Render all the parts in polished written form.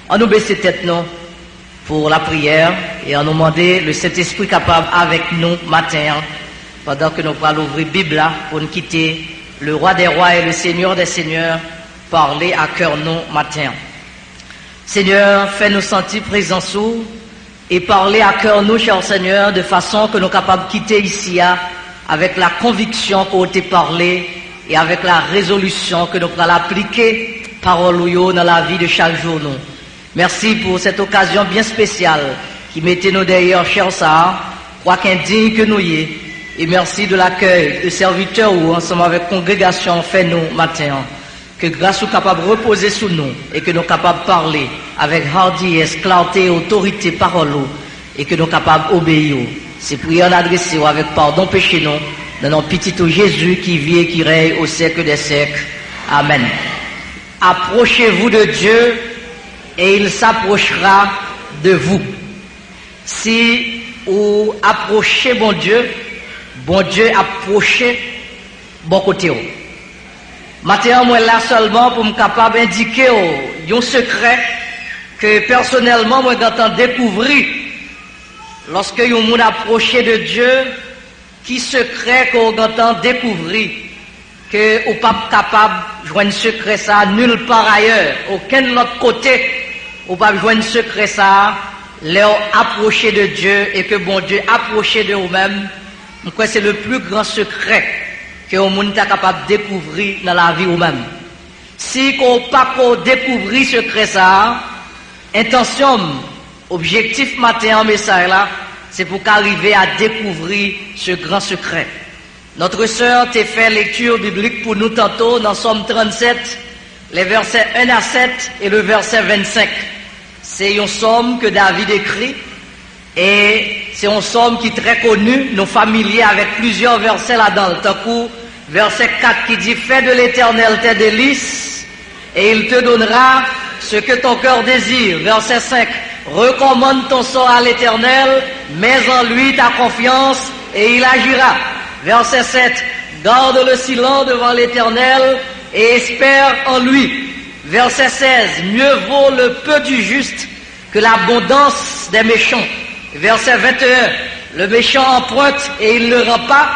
On nous baisse tête nous pour la prière et on nous demander le Saint-Esprit capable avec nous matin pendant que nous allons ouvrir la Bible pour nous quitter le roi des rois et le Seigneur des seigneurs parler à cœur nous matin. Seigneur, fais-nous sentir présents sous et parler à cœur nous, cher Seigneur, de façon que nous sommes capables de quitter ici avec la conviction qu'on t'ait parlé et avec la résolution que nous pourrons appliquer parole dans la vie de chaque jour. Nous. Merci pour cette occasion bien spéciale qui mettait nous derrière, cher Sahar, quoi qu'indigne que nous y est. Et merci de l'accueil de serviteurs ou ensemble avec la congrégation fait nous matin. Que grâce soit capable de reposer sur nous et que nous sommes capables de parler avec hardiesse, clarté, autorité, parole et que nous sommes capables d'obéir. C'est prière adressée avec pardon péché nous dans notre petit Jésus qui vit et qui règne au siècle des siècles. Amen. Approchez-vous de Dieu et il s'approchera de vous. Si vous approchez bon Dieu approchez bon côté. Maintenant, moi là seulement pour me capable d'indiquer un secret que personnellement moi j'entends découvrir lorsque un monde approché de Dieu, qui secret qu'on entend découvrir que ou pas capable de joindre secret ça nulle part ailleurs, aucun autre côté ou pas joindre secret ça, leur approcher de Dieu et que bon Dieu approcher de vous-même. Donc c'est le plus grand secret que au monde est capable de découvrir dans la vie ou-même. Si qu'on pas découvrir ce secret ça, intention, objectif matin en message là, c'est pour qu'arriver à découvrir ce grand secret. Notre sœur t'a fait lecture biblique pour nous tantôt dans Somme 37, les versets 1 à 7 et le verset 25. C'est une somme que David écrit et c'est une somme qui est très connue, nous familiers avec plusieurs versets là-dedans. Tant que verset 4 qui dit « Fais de l'Éternel tes délices et il te donnera ce que ton cœur désire. » Verset 5 « Recommande ton sort à l'Éternel, mets en lui ta confiance et il agira. » Verset 7 « Garde le silence devant l'Éternel et espère en lui. » Verset 16 « Mieux vaut le peu du juste que l'abondance des méchants. » Verset 21 « Le méchant emprunte et il ne rend pas,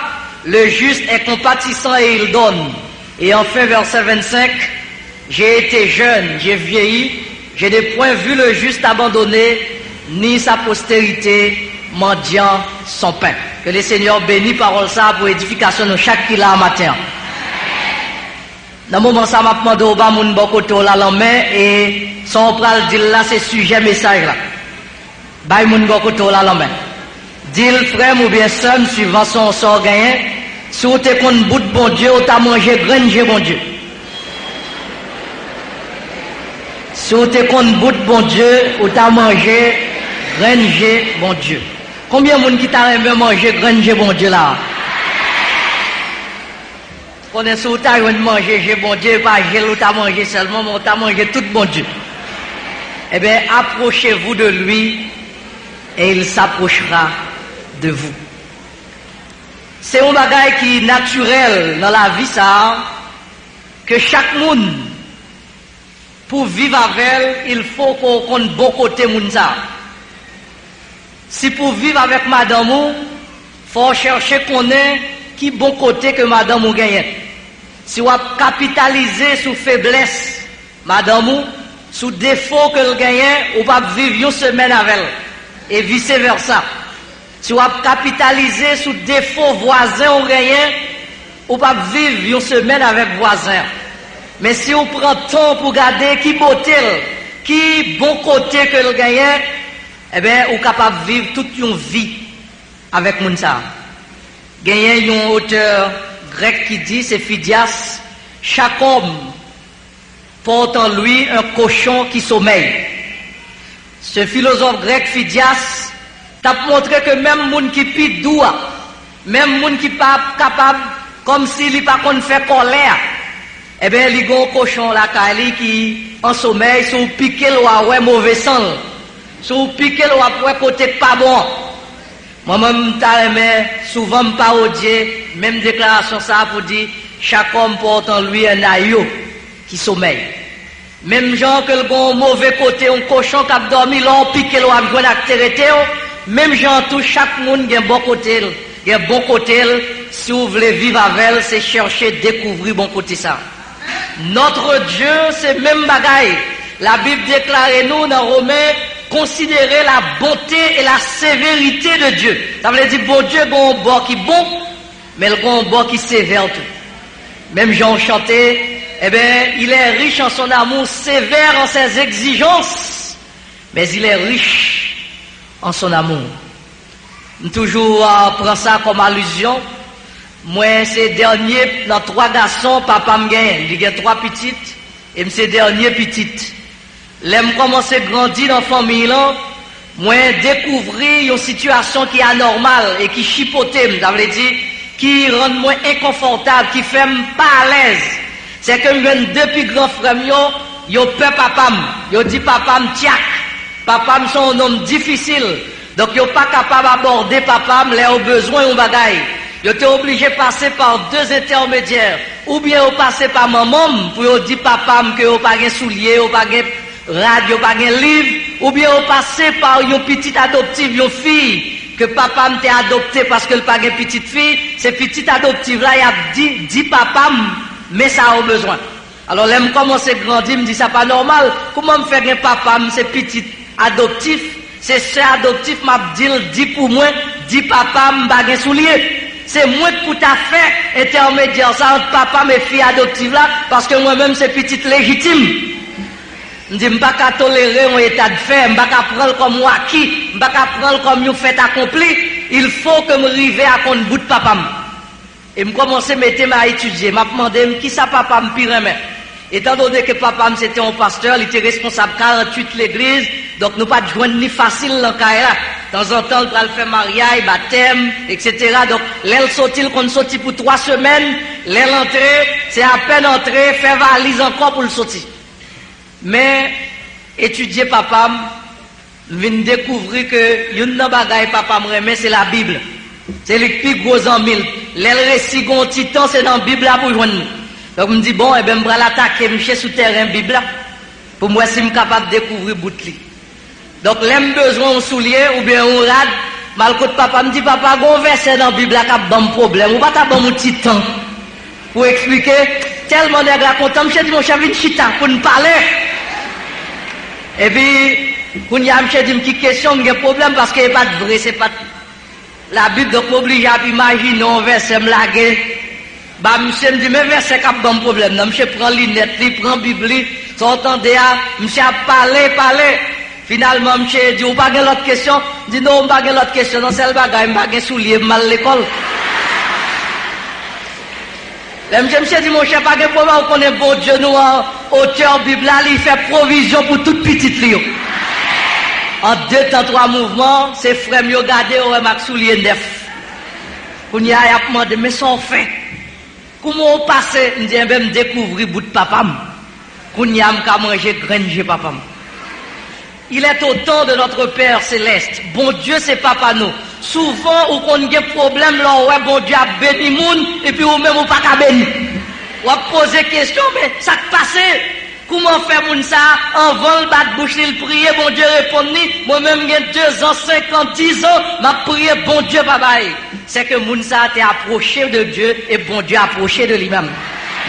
le juste est compatissant et il donne. » Et enfin verset 25 « J'ai été jeune, j'ai vieilli, je n'ai point vu le juste abandonné, ni sa postérité mendiant son pain. » Que le Seigneur bénisse parole ça pour édification de chaque qui l'a matin. Dans le moment ça m'a demandé au bas mon bokoto là la main et son pral dit là c'est sujet message là. Bay mon bokoto là la main. Dit frère ou bien sœur suivant son sort gagné, si vous te compte bout de bon Dieu, ou t'as mangé granger bon Dieu. Si vous te compte bout de bon Dieu, ou t'as mangé granger bon Dieu. Combien de monde qui t'a aimé manger granger bon Dieu là? On est sur ta manger, j'ai bon Dieu, pas j'ai ou t'as mangé seulement, mais t'as mangé tout bon Dieu. Eh bien, approchez-vous de lui et il s'approchera de vous. C'est un bagage qui est naturel dans la vie, ça, que chaque monde, pour vivre avec elle, il faut qu'on ait bon côté moun ça. Si pour vivre avec madame, il faut chercher qu'on ait qui bon côté que madame ou gagne. Si vous capitalisez sur faiblesse, madame, sur défaut que le gagne, ou pas vivre une semaine avec elle. Et vice versa. Si vous capitalisez sur défaut voisin ou gagne, ou pas vivre une semaine avec voisin. Mais si vous prenez temps pour garder qui beauté, qui bon côté que le gagne, eh bien, vous êtes capable de vivre toute une vie avec Mounsa. Il y a un auteur grec qui dit, c'est Phidias, chaque homme porte en lui un cochon qui sommeille. Ce philosophe grec Phidias t'a montré que même moun qui pite doua, même moun qui pas capable, comme s'il n'est pas qu'on fait colère, eh bien, il y a un cochon là, qui en sommeil, si vous piquez le ouais mauvais sang, si vous piquez le ouais côté pas bon. Moi-même, souvent, me parodier, même déclaration ça pour dire, chaque homme porte en lui un aïeux qui sommeille. Même gens que le bon mauvais côté, un cochon qui a dormi, l'on piqué, l'on a joué même gens tout, chaque monde a un bon côté. Il y a un bon côté, si vous voulez vivre avec elle, c'est chercher, découvrir bon côté ça. Notre Dieu, c'est même bagaille. La Bible déclare nous dans Romains, considérer la bonté et la sévérité de Dieu. Ça veut dire, bon Dieu, bon bon qui bon, mais le bon bon qui sévère tout. Même Jean chantait, eh bien, il est riche en son amour, sévère en ses exigences, mais il est riche en son amour. Toujours prend ça comme allusion. Moi, ces derniers, dans 3 garçons, papa me gagne. Il y a 3 petites, et ces derniers petites. L'aime commencer à grandir dans la famille, là, moi, découvrir une situation qui est anormale et qui chipote, ça veut dire, qui rend moi inconfortable, qui fait pas à l'aise. C'est que je depuis grand frère, yo peur papa, yo dit papa tiak. Papa sont un homme difficile. Donc, yo pas capable d'aborder papa, mais au besoin ou bagaille. Yo t'es obligé de passer par 2 intermédiaires. Ou bien yo passer par maman, pour yo dire papa que yo pas de souliers, yo pas de radio, pas de livre. Ou bien yo passer par une petite adoptive, une fille, que papa m'était adopté parce que le pas de petite fille. Ces petites adoptives là, il a dit papa, mais ça a besoin. Alors, là, je commence à grandir, je me dis, ça pas normal. Comment me faire un papa, c'est petit adoptif? C'est ce adoptif m'a dit pour moi, dit papa m'bagé soulier. C'est moi pour ta fait intermédiaire ça entre papa et fille adoptive là parce que moi-même c'est petite légitime. Je dis pas qu'à tolérer un état de fait, pas qu'à prendre comme acquis, pas qu'à prendre comme un fait accompli. Il faut que me rive à compte bout de papa. Et me commencer à mettre à étudier, m'a demandé qui ça papa me pire mais étant donné que papa c'était un pasteur, il était responsable 48 l'église, donc nous pas de joindre ni facile dans là. De temps en temps, il va faire mariage, baptême, etc. Donc, l'aile sorti, qu'on sorti pour 3 semaines, l'aile entrée, c'est à peine entré, faire valise encore pour le sortir. Mais, étudier papa, je viens de découvrir que une bagaille papa me remet, c'est la Bible. C'est le plus gros en mille. L'aile récit gon titan, c'est dans la Bible là pour joindre. Donc, je me dis, bon, eh ben, je vais l'attaquer, je vais sous terrain Bible là. Pour moi, si je suis capable de découvrir boutli. Donc, l'aime besoin de soulier ou bien on rade. Malcoute papa me dit, papa, gon verset dans la Bible là qui a bon problème. Ou pas t'as bon petit temps pour expliquer. Tellement nègre là content, je dis, mon cher, viens chita pour nous parler. Et puis, quand il y a une petite question, il y a un problème parce qu'il n'y a pas de vrai, c'est pas la Bible, donc m'oblige à imaginer un verset me laguer. Bah, monsieur me dit, mais verset qui a bon problème. Non, monsieur prend l'inette, il prend Bible, vous entendez, monsieur a parlé. Finalement, monsieur dit, ou pas l'autre question? Dit, non, pas l'autre question, non, c'est le bagage, pas soulier, mal l'école. Monsieur dit, mon cher, pas de problème, on connaît bon Dieu, nous, auteur Bible, il fait provision pour toute petite lion. En 2 temps, 3 mouvements, c'est frère mieux gardé, on va soulier neuf. Qu'on y a demandé, mais sans fait. Comment on passe, on dit, même découvrir bout de papa. Qu'on y a manger graine chez papa. Il est au temps de notre Père Céleste. Bon Dieu, c'est papa nous. Souvent, où on a des problèmes, là, ouais, bon Dieu a béni moun, et puis ou même ou pas qu'à béni. On a posé question, mais ça qui passe? Comment faire moun ça? En vent, le bat bouche, il prier, bon Dieu répond ni. Moi-même, j'ai 2 ans, 5 ans, 10 ans, m'a prié, bon Dieu, bye. C'est que moun ça t'est approché de Dieu, et bon Dieu approché de lui-même.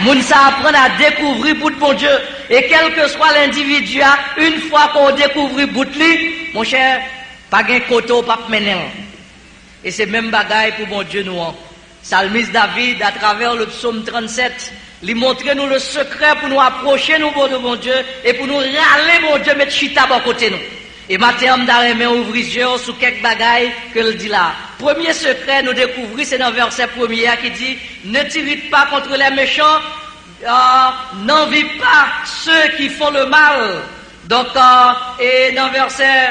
Moun ça apprend à découvrir bout de bon Dieu. Et quel que soit l'individu, une fois qu'on découvre bout de lui, mon cher, pas gain côté pas mener. Et c'est même bagaille pour bon Dieu nous. Psalmiste David, à travers le psaume 37, lui montrer nous le secret pour nous approcher nous de bon Dieu et pour nous râler bon Dieu mettre chita à côté nous. Et matin, on ouvrir les yeux sur quelques bagailles que dit là. Premier secret, nous découvrir, c'est dans le verset 1er qui dit, ne t'irrite pas contre les méchants, n'envie pas ceux qui font le mal. Donc, et dans le verset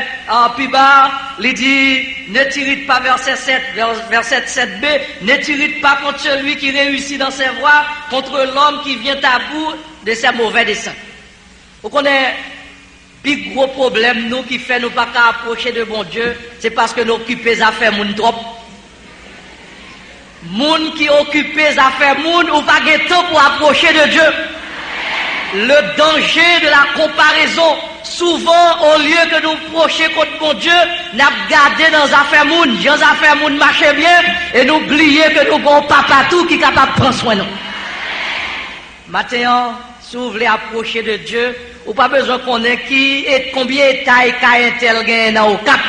plus bas, il dit, ne t'irrite pas, verset 7, verset 7b, ne t'irrite pas contre celui qui réussit dans ses voies, contre l'homme qui vient à bout de ses mauvais desseins. Vous connaissez, le plus gros problème, nous, qui fait nous pas qu'à approcher de bon Dieu, c'est parce que nous occupons les affaires moun trop. Moun qui occupe les affaires moun, ou pas de temps pour approcher de Dieu. le danger de la comparaison. Souvent, au lieu que nous procher contre mon Dieu, nous avons gardé dans les affaires moun, dans les affaires moun marchaient bien, et nous oublions que nous avons papa tout qui est capable de prendre soin de nous. Maintenant, si vous voulez approcher de Dieu, ou pas besoin qu'on ait qui et combien de taille un tel gagne dans le cap.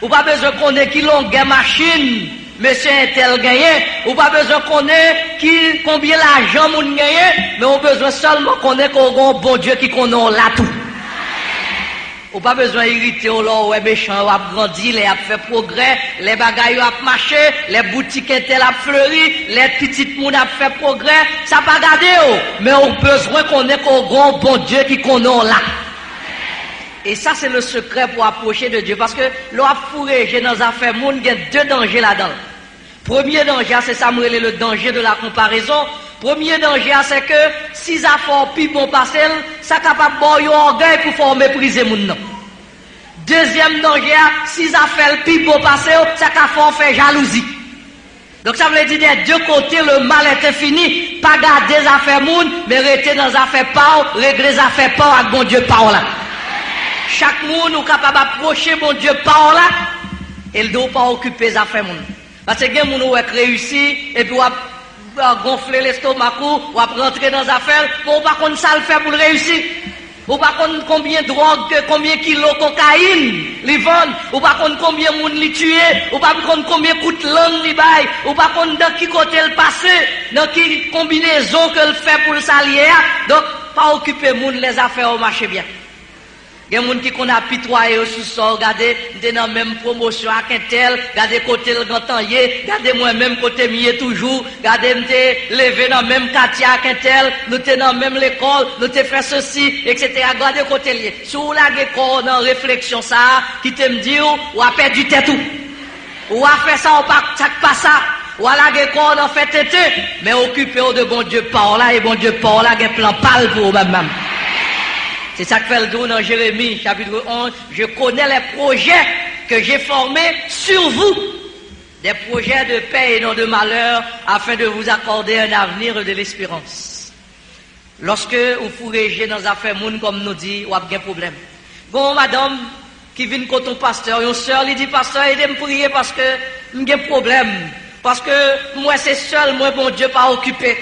Ou pas besoin qu'on ait qui longueur machine, monsieur un tel gagne. Ou pas besoin qu'on ait qui combien l'argent moun gagne, mais on besoin seulement qu'on ait qu'on bon Dieu qui connaît là tout. Ou pas besoin d'irriter ou là, ouais, méchant, ou a grandi, les a fait progrès, les bagailles a marché, les boutiques étaient a fleuri, les petites moun a fait progrès, ça pas gardé, mais on a besoin qu'on ait qu'on grand bon Dieu qui connaît là. Et ça, c'est le secret pour approcher de Dieu, parce que l'on a fourré dans les affaires moun, il y a deux dangers là-dedans. Premier danger, c'est ça, le danger de la comparaison. Premier danger, c'est que si ça fait plus bon passer, ça capable de orgueil pour faire mépriser moun. Deuxième danger, si ça fait le plus bon passer, ça capable de faire jalousie. Donc ça veut dire des deux côtés, le mal est infini. Pas garder les affaires moun, mais rester dans les affaires pas, régler les affaires pas avec bon Dieu par là. Chaque monde est capable d'approcher bon Dieu par là, et il ne doit pas occuper les affaires moun. Parce que les gens qui réussi, et puis gonfler l'estomac ou à rentrer dans les affaires, pour pas qu'on ça le fait pour le réussir. Ou pas qu'on combien de drogue, combien de kilos de cocaïne, les vendent, ou pas qu'on combien de monde les tuer, ou pas qu'on combien de coups de langue les bail, ou pas qu'on dans qui côté le passé, dans qui combinaison que le fait pour le salier. Donc, pas occuper monde les affaires au marché bien. Il y a des gens qui qu'on a pitoyé au sous-sol, regardez, nous dans la même promotion à Quintel, regardez côté le gantannier, regardez moi-même côté mieux toujours, regardez, nous t'es levé dans le même quartier à Quintel, nous t'es dans la même l'école, nous t'es fait ceci, etc. Regardez côté lié. Si vous l'avez dans réflexion ça, qui te me dit, ou a perdu tête tout. Ou a fait ça, ou pas ça. Ou à la guécon, on fait tête, mais occupez-vous de bon Dieu par là, et bon Dieu par là, il y a plan pâle pour vous-même. C'est ça que fait le dos dans Jérémie, chapitre 11. Je connais les projets que j'ai formés sur vous. Des projets de paix et non de malheur, afin de vous accorder un avenir et de l'espérance. Lorsque vous fourrez dans les affaires moun, comme nous dit, vous avez un problème. Bon, madame, qui vient contre ton pasteur, une soeur, lui dit, pasteur, aidez-moi à prier parce que j'ai un problème. Parce que moi, c'est seul, moi, bon Dieu, pas occupé.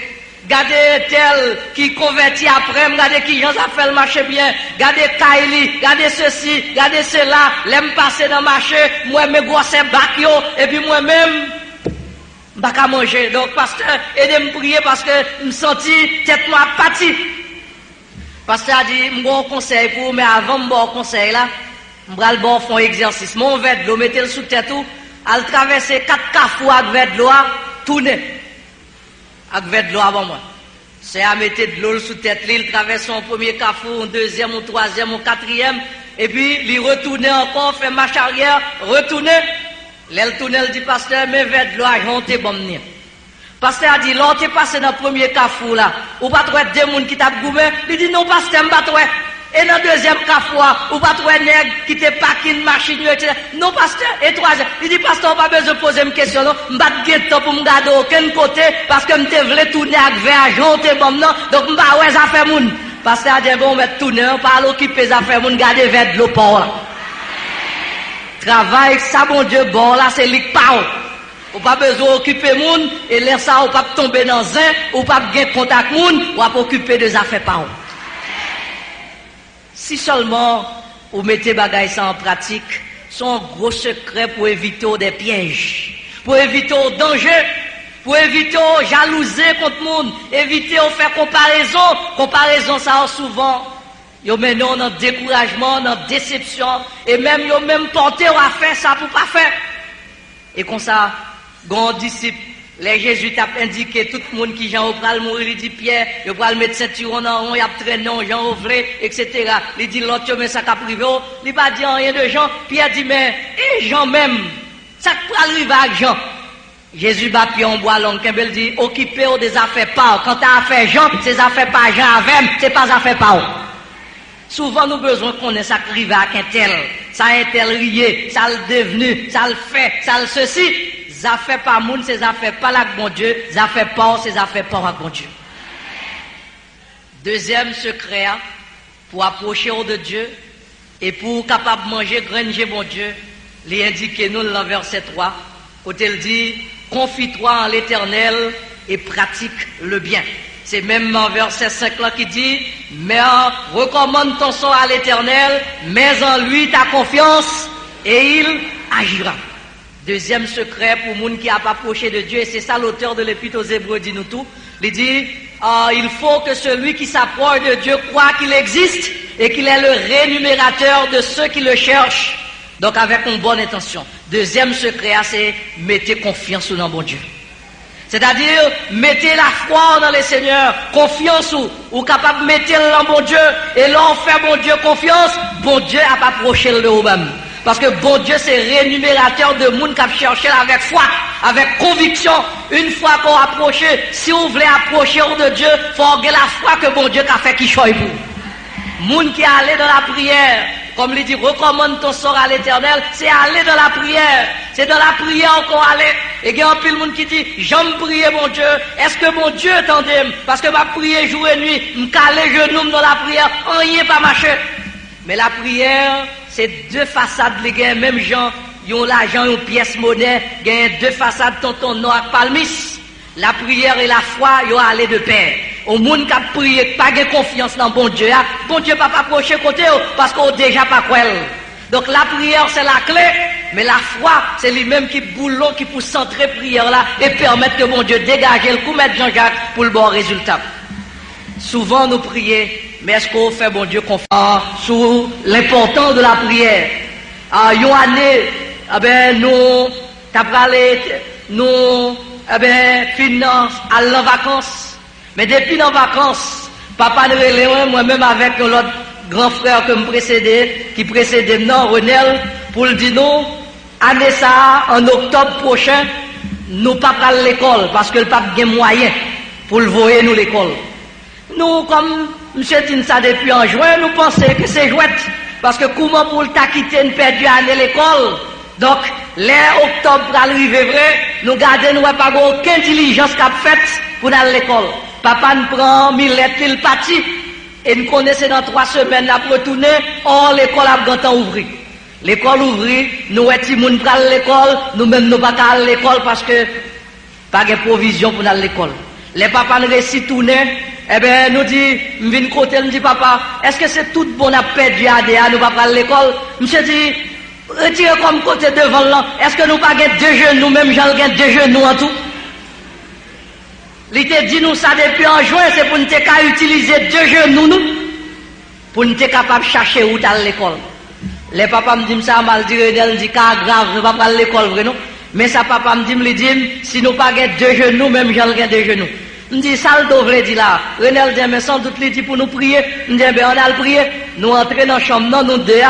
Gardez tel qui convertit après, regardez qui gens a fait le marché bien, gardez Kylie, gardez ceci, gardez cela, l'aime passer dans le marché, moi me gosse bac yo, et puis moi-même, pas qu'à manger. Donc, pasteur, aidez-moi à prier parce que me senti tête moi partie. Pasteur a dit, bon conseil pour vous, mais avant de bon conseil là, m'bral bon font exercice. Mon verre de l'eau, mettez-le sous tête tout, à traverser 4 carrefours avec verre de l'eau, tournez. Avec de l'eau avant moi. C'est à mettre de l'eau sous tête, il traverse son premier carrefour, un deuxième, un troisième, un quatrième, et puis il retourne encore, fait marche arrière, retourne. L'elle tourne, elle dit, pasteur, mais vers de l'eau, j'en bon venir. Pasteur a dit, l'on t'est passé dans le premier carrefour là, ou pas trouver des gens qui t'a goumé, il dit, non, pasteur, m'pas trouver. Et dans le deuxième carrefour, ou pas trouver nègre qui te paqué une machine, etc. Non, pasteur, et troisième. Il dit, pasteur, pas besoin de poser une question, non. M'pas de temps pour me garder aucun côté, parce que m'te voulais tourner avec verre, j'en bon, non. Donc m'pas ouais, ça fait moun. Pasteur a dit, bon, m'être tourner, on parle occuper, ça fait moun, garder vers de l'eau pour là. Travail, ça, bon Dieu, bon, là, c'est lick pas. Ou pas besoin d'occuper moun, et là, ça, ou pas tomber dans un, ou pas gagner contact moun, ou pas occuper des affaires par. Si seulement vous mettez bagaille ça en pratique, son gros secret pour éviter des pièges, pour éviter des dangers, pour éviter de jalouser contre le monde, éviter de faire comparaison ça souvent, yo menon dans découragement, dans déception, et même yo même porté à faire ça pour pas faire. Et comme ça, grand disciple, les Jésus t'a indiqué tout le monde qui Jean Opral mourir, il dit Pierre, il va le mettre ceinture en rond, il a traîné Jean Ovlé, etc. Il dit l'autre, mais ça qu'a privé, il va dire rien de Jean. Pierre dit, mais, et Jean même, ça peut arriver avec Jean. Jésus bat Pierre en bois long, il dit, occupez-vous des affaires pas. Quand t'as affaire Jean, c'est affaires pas Jean avec, c'est pas affaires pas. Souvent, nous besoin qu'on ait ça qui arrive avec un tel, ça un tel rié, ça le devenu, ça le fait, ça le ceci. Ça fait pas moun, c'est ça fait pas avec bon Dieu, ça fait pas, c'est ça fait pas avec bon Dieu. Deuxième secret, pour approcher de Dieu et pour capable manger, granger bon Dieu, il indique nous dans le verset 3, où il dit, confie-toi en l'Éternel et pratique le bien. C'est même dans verset 5 là qui dit, mais recommande ton sort à l'Éternel, mets en lui ta confiance et il agira. Deuxième secret pour les gens qui n'a pas approché de Dieu, et c'est ça l'auteur de l'Épître aux Hébreux dit nous tout. Il dit, il faut que celui qui s'approche de Dieu croit qu'il existe et qu'il est le rémunérateur de ceux qui le cherchent. Donc avec une bonne intention. Deuxième secret, c'est mettez confiance dans bon Dieu. C'est-à-dire, mettez la foi dans le Seigneur, confiance ou capable de mettre dans bon Dieu, et là on fait bon Dieu confiance, bon Dieu n'a pas approché le vous-même. Parce que bon Dieu c'est rémunérateur de monde qui a cherché avec foi, avec conviction. Une fois qu'on approche, si vous voulez approcher de Dieu, il faut avoir la foi que bon Dieu a fait qui choisit vous. Moun qui est allé dans la prière, comme il dit, recommande ton sort à l'Éternel, c'est aller dans la prière. C'est dans la prière qu'on allait. Et il y a un peu de monde qui dit, j'aime prier mon Dieu. Est-ce que mon Dieu t'entend? Parce que ma prière jour et nuit, me caler genoux dans la prière, rien pas marché. Mais la prière, c'est deux façades, les gars, même gens, ils ont l'argent, ils ont pièce monnaie, ils ont deux façades, tonton noir palmis. La prière et la foi, ils ont allé de pair. Au monde qui a prié, pas de confiance dans bon Dieu, bon Dieu va pas approcher côté parce qu'on déjà pas quoi. Donc la prière c'est la clé, mais la foi c'est lui-même qui boulot qui pour centrer prière là et permettre que bon Dieu dégage le coup mettre Jean-Jacques pour le bon résultat. Souvent nous prions, mais est-ce qu'on fait bon Dieu confiance sur l'importance de la prière? Une année, nous t'as parlé, nous finance à en vacances. Mais depuis nos vacances, papa de Léon, moi-même avec l'autre grand frère que me précédait, qui précédait non, Renel, pour le dire non, année ça, en octobre prochain, nous pas à l'école, parce que le pape a moyen pour le voyer nous l'école. Nous, comme M. dit ça depuis en juin, nous pensons que c'est jouette, parce que comment pour le quitter une perdu année l'école? Donc, l'octobre pour arriver vrai, nous gardons, nous n'avons pas aucune diligence qu'a faite pour aller à l'école. Papa nous prend 1000 lettres, il partit, et nous connaissons dans 3 semaines, la retourner, or l'école a grand temps ouvri. L'école ouvri, nous étions moun pour aller à l'école, nous-mêmes nous pas aller à l'école parce que pas de provision pour aller à l'école. Les papas nous récit tourner, eh ben nous dit, nous venons côté, nous dit papa, est-ce que c'est tout bon à perdre ADA, nous pas aller à l'école? Monsieur dit, retirez comme côté devant là, est-ce que nous pas gagner 2 genoux, même j'en gagne 2 genoux en tout? Il t'a dit nous ça depuis en juin, c'est pour nous utiliser 2 genoux nous, pour nous capable de chercher où à l'école. Les papas me disent ça, mal dit, ils disent grave, nous ne pas aller à l'école, vrai non? Mais ça papa me dit, si nous pas gagner 2 genoux, même j'en gagne 2 genoux. Je dis ça le devrait dire là. Renel dit, mais sans doute il dit pour nous prier. Je dis, ben on a le prier. Nous entrons dans la chambre, nous deux,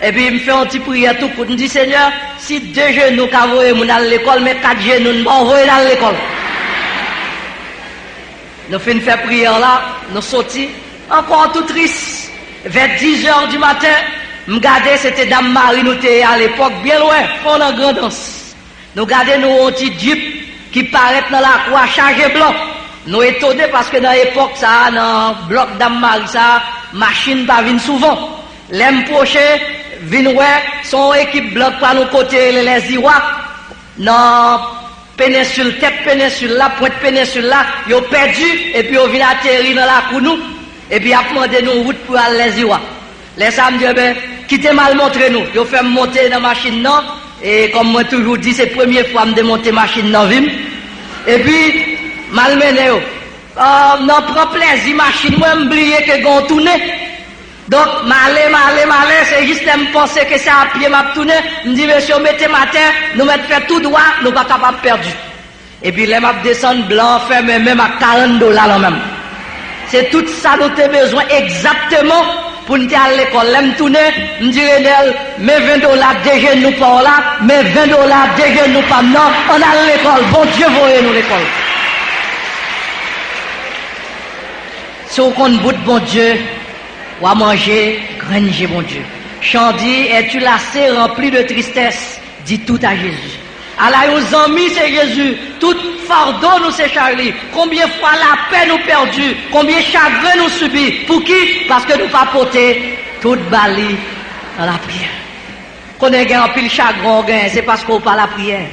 et puis il me fait un petit prière tout court. Je dis, Seigneur, si 2 genoux qu'envoyer nous à l'école, mais 4 genoux nous envoyer dans l'école. Nous faisons faire prière là, nous sortis, encore tout triste. Vers 10h du matin, nous regardons, c'était Dame Marie, nous étions à l'époque bien loin, on a grandance. Nous regardons nos petits jeeps qui paraissent dans la croix chargés blanc. Nous étonnés parce que dans l'époque, ça, dans le bloc Dame Marie, ça, machine pas vient souvent. L'aime prochain, vient ouais, son équipe blanc par nos côtés, les Irois, dans péninsule, tête péninsule là, pointe péninsule là, ils ont perdu, et puis ils viennent atterrir dans la Kounou, et puis ils ont demandé nous route pour aller les Irois. Les samedis, ben, quittez mal montrer nous. Ils ont fait monter dans la machine non, et comme moi toujours dit, c'est la première fois que je démonte la machine non, vim. Et puis, malmené, non, prend plaisir, machine, moi, m'oublier que j'en tourné. Donc, malé, c'est juste me penser que c'est à pied m'a tourné. Me dit, monsieur, mettez matin, nous mettons fait tout droit, nous pas capable de perdre. Et puis, les m'a descendre blanc, fermé même à $40 là même. C'est tout ça dont tu as besoin exactement pour nous aller à l'école. Là, me tourner, me dit, Renel, mais $20 déjà nous pas là, mais $20 déjà nous pas non, on a à l'école. Bon Dieu, voyez nous l'école. Si on compte bout de bon Dieu, ou à manger, granger bon Dieu. Chant dit, es-tu lassé, rempli de tristesse? Dis tout à Jésus. Allah aux amis c'est Jésus. Tout fardeau nous c'est Charlie. Combien fois la paix nous perdu, combien chagrin nous subit. Pour qui? Parce que nous pas porter toute bali dans la prière. Qu'on ait un pile chagrin, c'est parce qu'on pas la prière.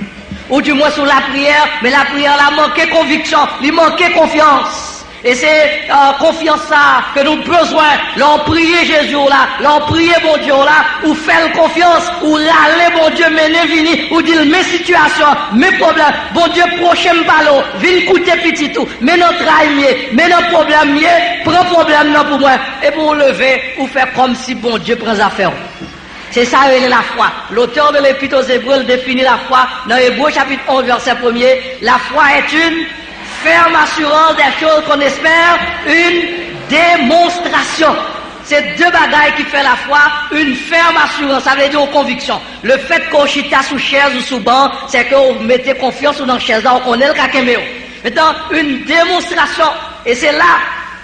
Ou du moins sur la prière, mais la prière a manqué conviction, il manquait confiance. Et c'est confiance ça que nous avons besoin. Leur prier Jésus là, leur prier bon Dieu là, ou faire confiance, ou râler bon Dieu, mener vini, ou dire mes situations, mes problèmes, bon Dieu prochain ballot, vin coûter petit tout, mais notre mieux, mais notre problème mieux, prends problème non pour moi, et pour lever, ou faire comme si bon Dieu prend affaire. C'est ça la foi. L'auteur de l'Épître aux Hébreux définit la foi dans Hébreux chapitre 11 verset 1er. La foi est une ferme assurance des choses qu'on espère, une démonstration. C'est deux bagailles qui fait la foi, une ferme assurance, ça veut dire une conviction. Le fait qu'on chita sous chaise ou sous banc, c'est que vous mettez confiance dans la chaise là, on connaît le kakéméo. Maintenant, une démonstration, et c'est là,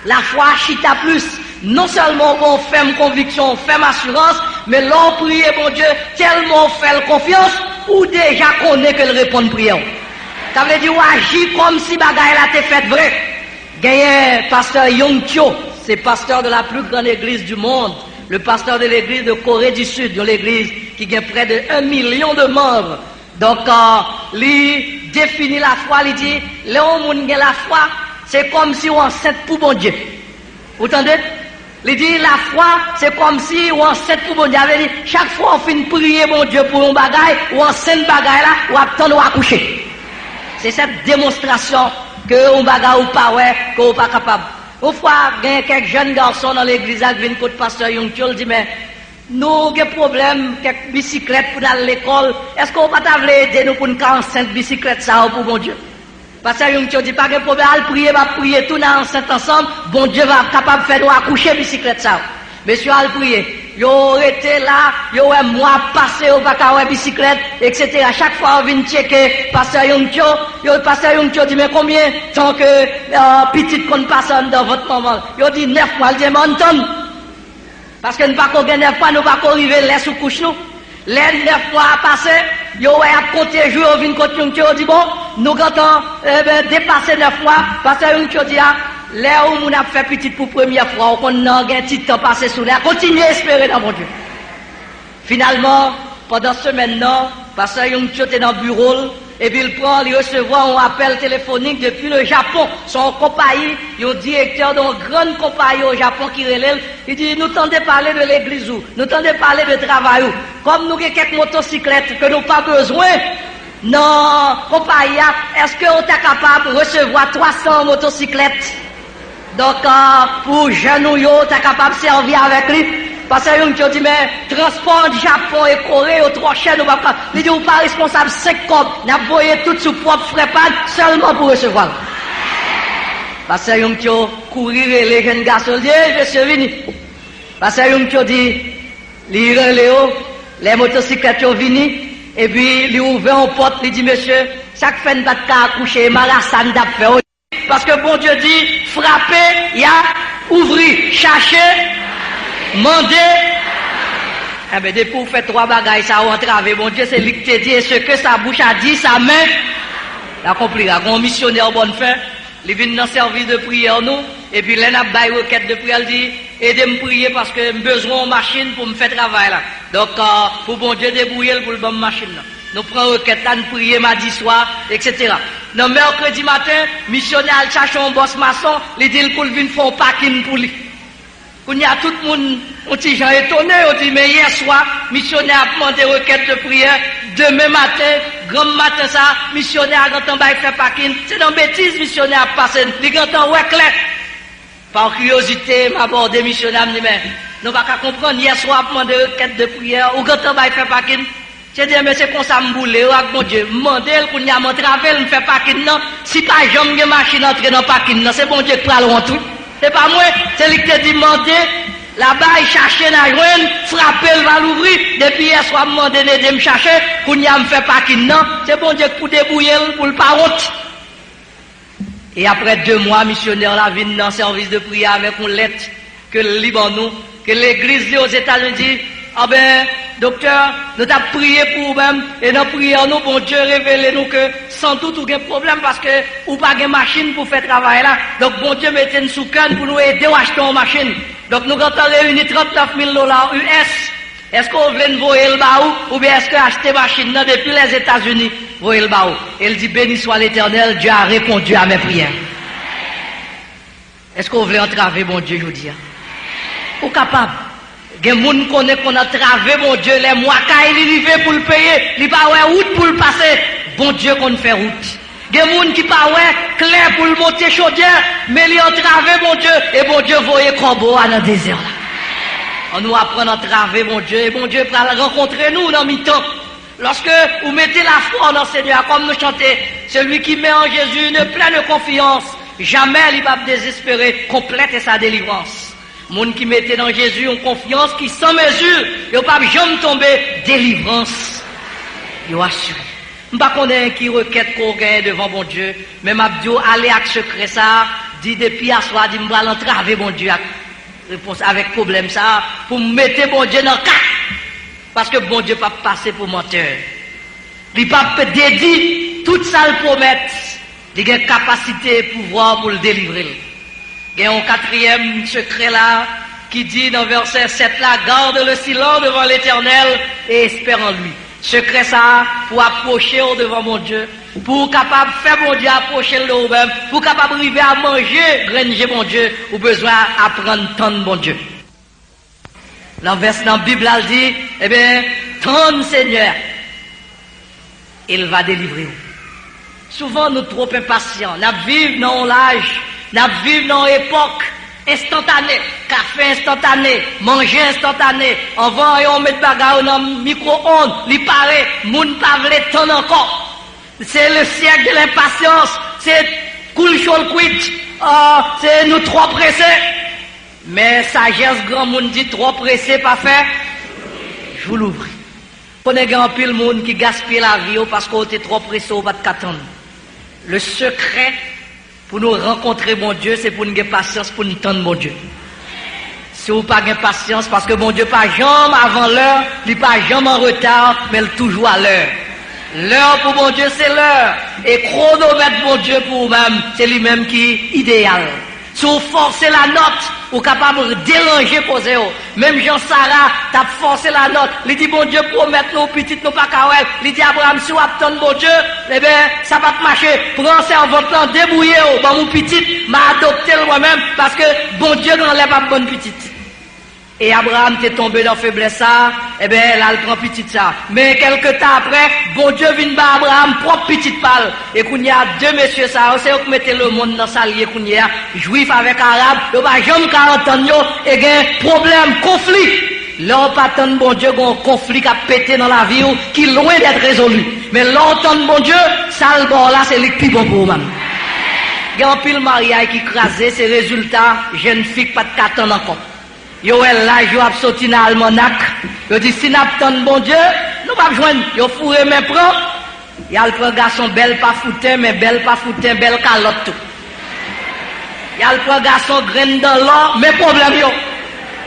la foi chita plus. Non seulement on ferme conviction, on ferme assurance, mais l'on prie, mon Dieu, tellement on fait confiance, ou déjà connaît que le répond prière. Ça veut dire, ou agit comme si bagaille là t'est fait vrai. Gagne pasteur Yong Cho, c'est pasteur de la plus grande église du monde, le pasteur de l'église de Corée du Sud, de l'église qui a près de 1 million de membres. Donc, il définit la foi, il dit, Léon Moun la foi, c'est comme si on enceinte pour bon Dieu. Vous entendez? Il dit, la foi, c'est comme si on enceinte pour bon Dieu. Il dit, chaque fois on finit prier bon Dieu pour un bagaille, ou enceinte bagaille là, ou attendre ou accoucher. C'est cette démonstration que on bagaille ou pas, ouais, qu'on pas capable. Une fois, il y a quelques jeunes garçons dans l'église qui viennent côté pasteur Yongtiol, dit, mais, nous avons des problèmes, quelques bicyclettes pour aller à l'école. Est-ce qu'on va aider nous pour une 45 bicyclettes ça pour bon Dieu? Parce que Yongtiol dit pas de problème, va prier tout dans l'enceinte ensemble, bon Dieu va être capable de faire nous accoucher bicyclette ça. Monsieur a prié. Yo été là, yo un mois passé au bac à bicyclette, etc. Chaque fois on vient checker pasteur Yongtiol dit mais combien tant que petite qu'on passe dans votre maman. Yo dit 9 mois, il dit m'entend. Parce que nous pas qu'on gagne 9 mois, nous pas qu'on arriver les sous couche nous. Les 9 mois passé, yo a compté jour vinn côté Yongtiol dit bon, nous quand dépasser 9 mois, pasteur Yongtiol dit là où on a fait petit pour première fois, on a un petit temps passé sous l'air, continuez à espérer dans mon Dieu. Finalement, pendant ce maintenant, pasteur Yongtiol était dans le bureau, et puis il recevoir un appel téléphonique depuis le Japon. Son compagnie, il y a un directeur d'une grande compagnie au Japon qui relève, il dit, nous tentons parler de l'église où, nous tentons parler de travail où. Comme nous avons quelques motocyclettes que nous n'avons pas besoin, non, compagnie, est-ce qu'on est capable de recevoir 300 motocyclettes? Donc, pour jeunes, tu es capable de servir avec lui. Parce que nous dit, mais transport du Japon et Corée, aux 3 chaînes, il dit, vous pas responsable 5 copes, vous avez tout sous propre frais seulement pour recevoir. Parce que nous courir les jeunes garçons, il dit, je suis venu. Parce que nous dit, les motocyclettes sont venues, et puis il ouvert une porte, il dit, monsieur, chaque fin de bataille coucher, Marassan d'ap fait. Parce que bon Dieu dit, frapper, il y a ouvrir, chercher, demander. Eh bien, depuis vous faites 3 bagailles, ça va entraver. Bon Dieu, c'est lui qui te dit, et ce que sa bouche a dit, sa main, la compris, un missionnaire bonne fin, il vient dans le service de prière, nous, et puis l'un a bail requête de prière, il dit, aidez-moi prier parce que j'ai besoin de machine pour me faire travail là. Donc, pour bon Dieu débrouiller pour le bon machine là. Nous prenons requête là, nous prions mardi soir, etc. Dans mercredi matin, missionnaire cherche un boss maçon, il dit pour venir faire un parking pour lui. Il y a tout le monde, on dit gens étonné, on dit mais hier soir, missionnaire a demandé requête de prière, demain matin, grand matin ça, missionnaire a quand fait parking, c'est dans bêtise missionnaire a passé, il quand ouais clair. Par curiosité, m'a abordé missionnaire, me dit mais nous pas qu'à comprendre hier soir a demandé requête de prière, ou quand fait parking. Je dis, mais c'est comme ça, m'boule, mon Dieu, m'mandel, qu'on y a mon travail, m'fait parking, non. Si pas jamais une machine entre dans le parking, non, c'est bon Dieu qui parle en tout. C'est pas moi, c'est lui qui te dit, mandé, là-bas, il cherche la joindre, frapper, il va l'ouvrir, depuis hier soir, m'mandé de me chercher, qu'on y a m'fait parking, non. C'est bon Dieu pour débrouiller, pour le pas honte. Et après 2 mois, missionnaire, la vient dans le service de prière avec une lettre que le Liban nous, que l'église aux États-Unis dit, ah ben, docteur, nous t'avons prié pour vous-même, et dans la prière, nous, bon Dieu, révélez-nous que sans doute, vous avez un problème parce que vous n'avez pas de machine pour faire travail là. Donc, bon Dieu, mettez-nous sous canne pour nous aider à acheter une machine. Donc, nous avons réuni $39,000 US. Est-ce qu'on veut nous voyer le baou, ou bien est-ce que acheter machine là depuis les États-Unis, voyer le baou? Elle dit, béni soit l'Éternel, Dieu a répondu à mes prières. Est-ce qu'on veut entraver mon Dieu, je vous dis? Ou capable? Il y a des gens qui connaissent qu'on a travé mon Dieu, les mois qu'il arrive pour le payer, il n'y a pas de route pour le passer. Bon Dieu qu'on fait route. Il y a des gens qui n'ont pas clair pour le monter chaudière, mais ils ont travé mon Dieu, et bon Dieu voyait corbeau dans le désert là. On nous apprend à traver mon Dieu, et bon Dieu va rencontrer nous dans mi-temps. Lorsque vous mettez la foi dans le Seigneur, comme nous chantons, celui qui met en Jésus une pleine confiance, jamais il va désespérer, complète sa délivrance. Monde qui mettait dans Jésus une confiance qui sans mesure, il ne pas jamais tomber, délivrance. Il assuré. Je ne sais pas qui requête qu'on gagne devant mon Dieu, mais Mabdio allez avec secret ça, dit depuis à soir, dit m'va l'entraver mon Dieu réponse avec problème ça, pour me mettre mon Dieu dans le cas. Parce que bon Dieu ne peut pas passer pour menteur. Il ne peut pas dédier toute ça le promettre. Il a une capacité et pouvoir pour le délivrer. Il y a un quatrième secret là qui dit dans verset 7 là, garde le silence devant l'Éternel et espère en lui. Secret ça pour approcher devant mon Dieu, pour capable faire mon Dieu approcher le vous-même, pour capable arriver à manger, granger mon Dieu, ou besoin apprendre tant de mon Dieu. Dans le verset dans la Bible elle dit, eh bien, tant Seigneur, il va délivrer vous. Souvent nous trop impatients, nous vivons dans l'âge, nous vivons dans l'époque instantanée, café instantané, manger instantané, on va et on met bagarre dans le micro-ondes, il paraît, moun pas vle temps encore. C'est le siècle de l'impatience, c'est cool chaud quit, c'est nous trop pressés. Mais sagesse grand monde dit trop pressé pas fait. Je vous l'ouvre. Connais grand pile monde qui gaspille la vie parce qu'on était trop pressé au pas de qu'attendre. Le secret pour nous rencontrer mon Dieu, c'est pour nous avoir patience, pour nous tendre mon Dieu. Si vous n'avez pas patience, parce que mon Dieu pas jamais avant l'heure, il pas jamais en retard, mais il toujours à l'heure. L'heure pour mon Dieu, c'est l'heure. Et chronomètre mon Dieu pour vous-même, c'est lui-même qui est idéal. Si vous forcez la note, vous êtes capable de déranger poser. Même Jean-Sarah, t'as forcé la note. Il dit, bon Dieu, promettre nos petites, nos pas kawel. Il dit, Abraham, si vous attendez bon Dieu, eh bien, ça va te marcher. Prends ça en votre temps, débrouillez-vous. Bon, mon petite, m'a adopté moi-même, parce que bon Dieu n'enlève pas bonne petite. Et Abraham t'est tombé dans faiblesse ça, eh bien, là, il prend petite ça. Mais quelques temps après, bon Dieu vient par Abraham, propre petite balle. Et qu'on y a deux messieurs ça, c'est eux qui mettez le monde dans sa liée qu'on y a, juif avec arabe, il va jamais 40 ans, et il y a un problème, conflit. Là, on pas tant bon Dieu, un conflit qui a pété dans la vie, qui est loin d'être résolu. Mais longtemps bon Dieu, ça le bon là, c'est le plus bon pour vous-même. Il y a un pile mariage qui crasé, ces résultats, jeune fille pas de 4 ans encore. Yo elle là yo a sorti dans almanach yo dit si n'attend bon Dieu nous pas joindre yo fourré mes prend y a le prend garçon belle pas foutin mais belle pas foutin belle calotte tout y a le prend garçon graine dans l'or mais problème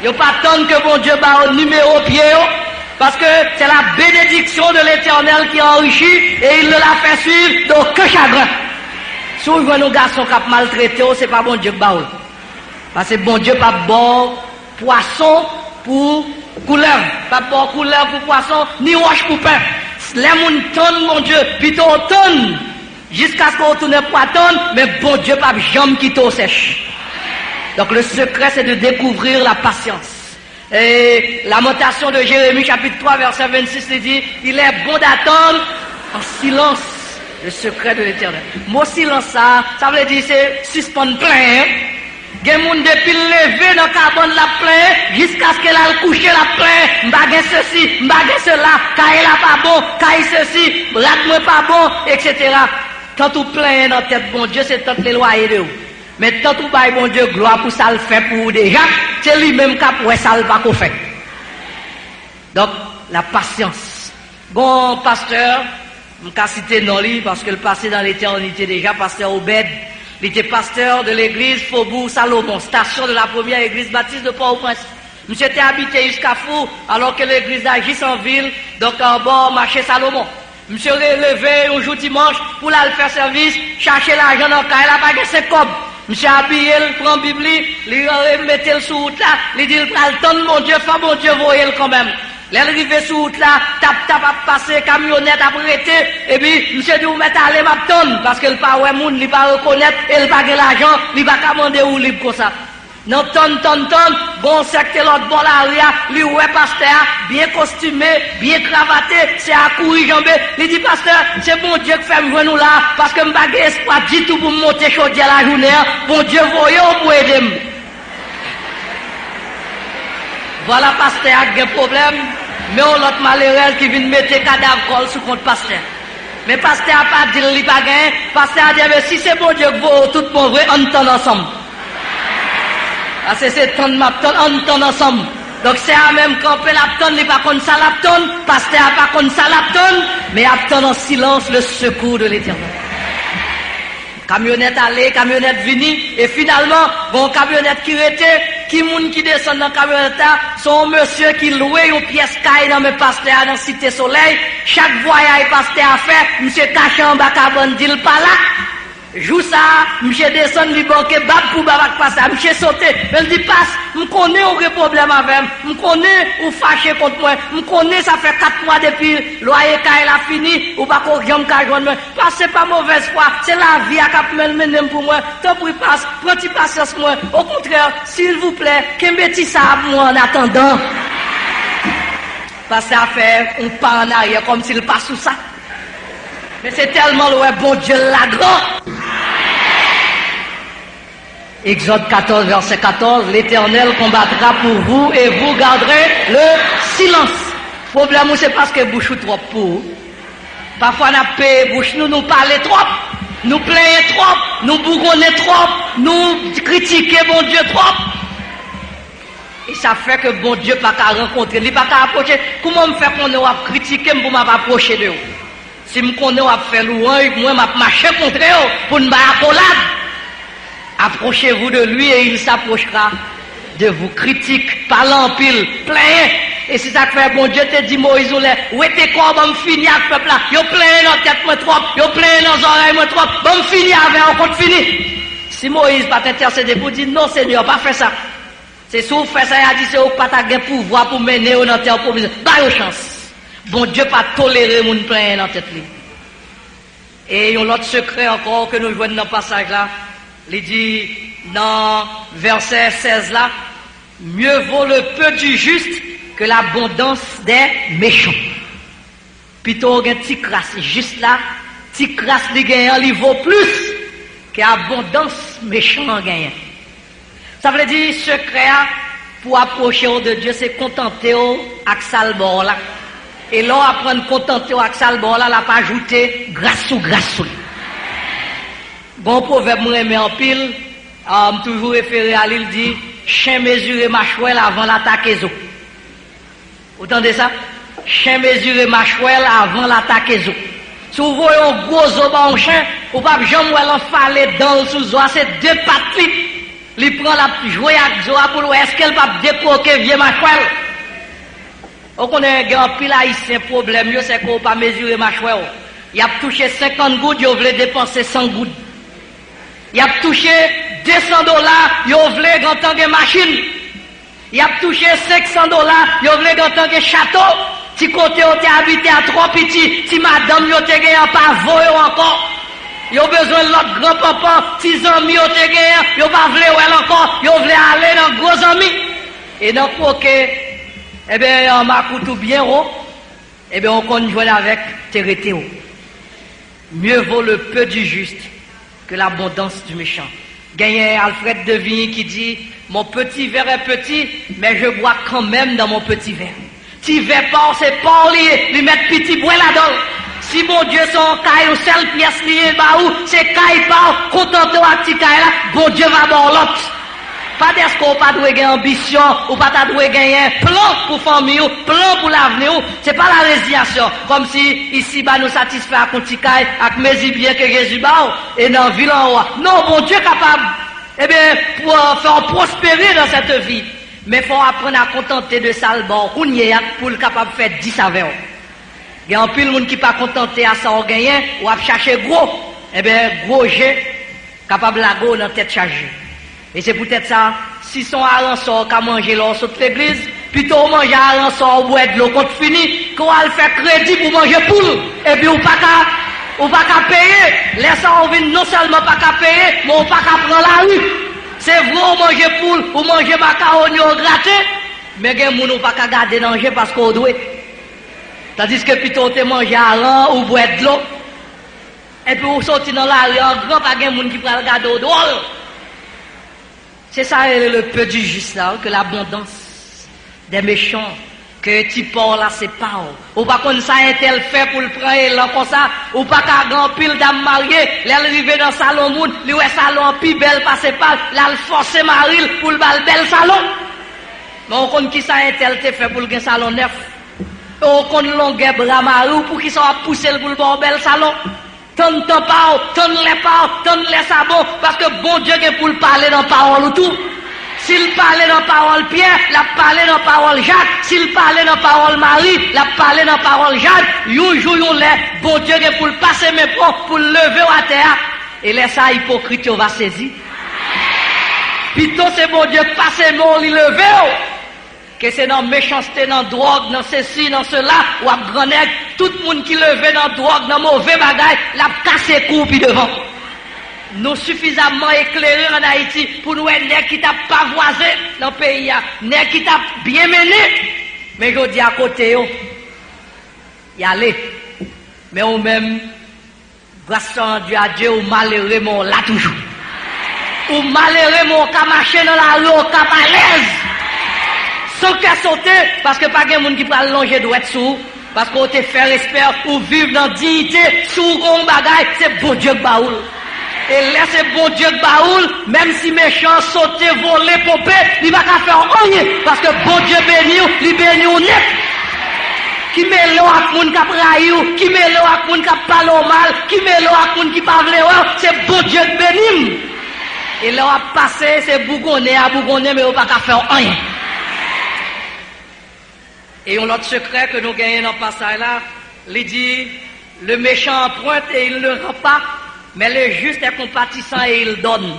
yo pas attendre que bon Dieu ba au numéro pied yo parce que c'est la bénédiction de l'Éternel qui enrichit et il ne la fait suivre d'aucun chagrin. Si vous voyez nos garçons qui maltraités c'est pas bon Dieu ba parce que bon Dieu pas bon poisson pour couleur, pas pour couleur pour poisson, ni roche pour pain. Les gens tonne mon Dieu, plutôt tonne, jusqu'à ce qu'on tourne pour attendre, mais bon Dieu pas jamais quitter au sèche. Donc le secret c'est de découvrir la patience. Et la notation de Jérémie chapitre 3 verset 26 il dit, il est bon d'attendre en silence le secret de l'Éternel. Mot silence ça veut dire c'est suspendre plein. Il y a des gens depuis lever dans le carbone la plein, jusqu'à ce qu'elle a couché la plein, m'bagay ceci, m'bagay cela, caille la pas bon, caille ceci, rate-moi pas bon, etc. Tant tout plein dans la tête, bon Dieu, c'est tant les loyers de vous. Mais tant tout bail, bon Dieu, gloire pour ça le fait pour vous déjà, c'est lui-même qui a pour ça le pas qu'on fait. Donc, la patience. Bon, pasteur, je vais citer non lui, parce que le passé dans l'éternité déjà, pasteur Obed, il était pasteur de l'église Faubourg Salomon, station de la première église baptiste de Port-au-Prince. Monsieur était habité jusqu'à Fou, alors que l'église agisse en ville, donc en bord marché Salomon. Monsieur levé un jour dimanche pour aller faire service, chercher l'argent dans le cas, il a pas gagné 5 cobs. Monsieur habillé, il prend la Bible, il met le sous route là, il dit, il prend le temps de mon Dieu, fait mon Dieu, voyez quand même. L'arrivée sur route là, tap à passer, camionnette à prêter, et puis, monsieur dit, vous mettez à aller m'attendre, parce que le pas ouais moun, il pas reconnaître, et il pas l'argent, il pas commander ou libre comme ça. Non, ton, bon secte l'autre bon l'arrière, lui ouais pasteur, bien costumé, bien cravaté, c'est à courir jambé. Il dit pasteur, c'est bon Dieu qui fait me nous là, parce que m'pas espoir du tout pour monter chaudière la journée, bon Dieu voyez pour aider. Voilà pasteur a un problème, mais on l'autre malheureux qui vient mettre cadavre col sous compte pasteur. Mais pasteur a pas dit il pas gain, pasteur a dit mais si c'est bon Dieu que vous tout bon vrai, on entend ensemble. Parce que c'est ton mapton, on entend ensemble. Donc c'est à même camper l'apton, il n'est pas comme ça l'apton, pasteur n'a pas comme ça l'apton, mais apton en silence le secours de l'Éternel. Camionnette allée, camionnette venue, et finalement, bon camionnette qui était, qui moun qui descend dans la camionnette, son monsieur qui louait une pièce caille dans mes pasteurs dans Cité Soleil, chaque voyage pasteur a fait, monsieur caché en bas cabane, dit pas là. Jou ça, monsieur descend du banquet, bab pour babak passer, monsieur sauté, elle dit passe, me connais aucun problème avec, me connais ou fâché contre moi, me connais ça fait 4 mois depuis, loyer quand il a fini, ou pas qu'on jambe qu'à joindre, parce que c'est pas mauvaise foi, c'est la vie à cap mener pour moi, tant pour passe, prenez patience moi, au contraire, s'il vous plaît, qu'un petit ça moi en attendant. Parce que ça fait, on part en arrière comme s'il passe sous ça. Mais c'est tellement loin, bon Dieu la grand. Exode 14, verset 14, l'Éternel combattra pour vous et vous garderez le silence. Le problème, c'est parce que bouche trop pour vous. Parfois, on a payé bouche, nous parlons trop, nous plaignons trop, nous bougonnons trop, nous critiquons bon Dieu trop. Et ça fait que bon Dieu n'a pas qu'à rencontrer, il n'a pas qu'à approcher. Comment me faire qu'on a critiqué pour m'approcher de vous? Si je connais à faire louange, moi je marche contre eux pour ne pas accolade. Approchez-vous de lui et il s'approchera de vous. Critique, parlant pile, plein. Et si ça fait bon Dieu te dit Moïse, où était quoi, bon fini avec le peuple là. Yo plein dans la tête moi trop, yo plein dans les oreilles moi trop, bon fini avec on compte fini. Si Moïse pas t'intercéder pour dire non Seigneur, pas faire ça. C'est si vous faites ça, il a dit c'est vous pas de pouvoir pour mener dans la terre pour vous. Pas de chance. Bon Dieu pas tolérer mon plein dans tête li. Et il y a l'autre secret encore que nous voyons dans le passage là. Il dit dans verset 16 là, mieux vaut le peu du juste que l'abondance des méchants. Plutôt un petit crasse juste là, petit crasse li gagnant, il vaut plus que l'abondance méchant gagnant. Ça veut dire secret pour approcher de Dieu, c'est contenter avec salbor là. Et là, apprendre contenter avec salbor là, l'a pas ajouté grâce ou grâce. Bon proverbe moi aimé en pile, toujours référé à l'île dit chien mesuré mâchouel avant l'attaque zo. Vous entendez ça? Chien mesuré mâchouel avant l'attaque zo. Si vous voyez un gros zo ba un chien, ou pas jamais ou l'enfaler dans sous zo, c'est deux pattes. Il prend la jouer avec zo pour voir est-ce qu'elle va décoquer vieux mâchouel. On connaît un pile haïtien problème, c'est qu'on pas mesurer mâchouel. Il a touché 50 gouttes, il voulait dépenser 100 gouttes. Il a touché $200, il voulait en tant que machine. Il a touché $500, il voulait en tant que château. Si côté on t'a habité à 3 petits, si madame yo te gagné pas voyer encore. Yo besoin de l'autre grand-papa, 6 amis yo te gagné, yo pas voulu elle encore, yo voulait aller dans gros amis. Et dans côté eh bien, on m'a coutu bien haut, eh bien, on compte jouer avec Térétéo. Mieux vaut le peu du juste que l'abondance du méchant. Gagné Alfred de Vigny qui dit, mon petit verre est petit, mais je bois quand même dans mon petit verre. Si verre pas, c'est pas lié, lui mettre petit bois là-dedans. Si mon Dieu son caille ou seule pièce liée, bah où, c'est caille pas, content-toi avec petit caille là, bon Dieu va voir l'autre. Pas d'est-ce qu'on pas doit gagner ambition, ou pas doit gagner plan pour famille, plan pour l'avenir. C'est pas la résignation. Comme si ici, bah, nous satisfait à Contikaï, avec mes bien que Jésus bat, et dans ville en haut. Non, bon Dieu capable, eh bien, pour faire prospérer dans cette vie. mais faut apprendre à contenter de ça le bon, pour le capable de faire 10 avec. Il y a un pile monde qui pas contenté à ça, on gagne, ou à chercher gros, eh bien, gros jet, capable la go dans tête chargée. Et c'est peut-être ça, si son arançon qu'a mangé l'or sur l'église, plutôt manger arançon ou boire de l'eau quand fini, qu'on va le faire crédit pour manger poule, et puis ou pas qu'à payer, laisse on vient non seulement pas qu'à payer, mais on pas qu'à prendre la rue. C'est vrai, on mange poule, ou manger macaroni au gratin, mais il y a des gens qui pas qu'à garder danger parce qu'on doit. Tandis que plutôt on te mange aran ou boire de l'eau, et puis on sortit dans la rue, en grand, pas de gens qui prennent le garder au dehors. C'est ça le peu du juste là, que l'abondance des méchants, que tu parles là, c'est pas. Ou pas comme ça, un tel fait pour le prendre là comme ça, ou pas qu'à grand pile d'âme mariée, l'arriver dans le salon monde, lui ouais salon plus belle passer pas, là le forcer Maril pour le bel salon. Mais on connaît qui ça un tel te fait pour le salon neuf. On connaît longueur bras marou pour qu'il soit poussé pour le bon bel salon. Tonne pas, tonne les sabots, parce que bon Dieu est pour le parler dans parole ou tout. S'il parlait dans parole Pierre, l'a parlé dans parole Jacques. S'il parlait dans parole Marie, l'a parlé dans parole Jacques. Yon jour yon lè, bon Dieu est pour le passer mes points, pour le lever à terre. Et laisse ça hypocrite, on va saisir. Plutôt c'est bon Dieu passer mon li lever. Que c'est dans méchanceté, dans drogue, dans ceci, dans cela, ou à grand nègre, tout le monde qui levait dans drogue, dans mauvais bagaille, l'a cassé coup puis devant. Nous suffisamment éclairés en Haïti pour nous être nègre qui t'a pas voisé dans le pays, nègre qui t'a bien mené. Mais je dis à côté, y aller. Mais ou même, grâce à Dieu, ou malheureux, mon là toujours. Ou malheureux, mon qu'à marcher dans la rue, qu'à à l'aise. Sans qu'à sauter, parce que pas de monde qui peut allonger doit être sous, parce qu'on te fait respect ou vivre dans dignité, sous un bagaille, c'est bon Dieu que baoul. Et là, c'est bon Dieu que baoul, même si méchant sauter, voler, pomper, il va pas faire rien, parce que bon Dieu béni, il béni ou net. Qui met l'eau à moun qui a praïou, qui met l'eau à moun qui a parlé mal, qui met l'eau à moun qui pas vle, c'est bon Dieu que béni. Et là, on a passé, c'est bougonné à bougonné, mais on va pas faire rien. Et on a l'autre secret que nous gagnons dans le passage là, il dit, le méchant emprunte et il ne rend pas, mais le juste est compatissant et il donne.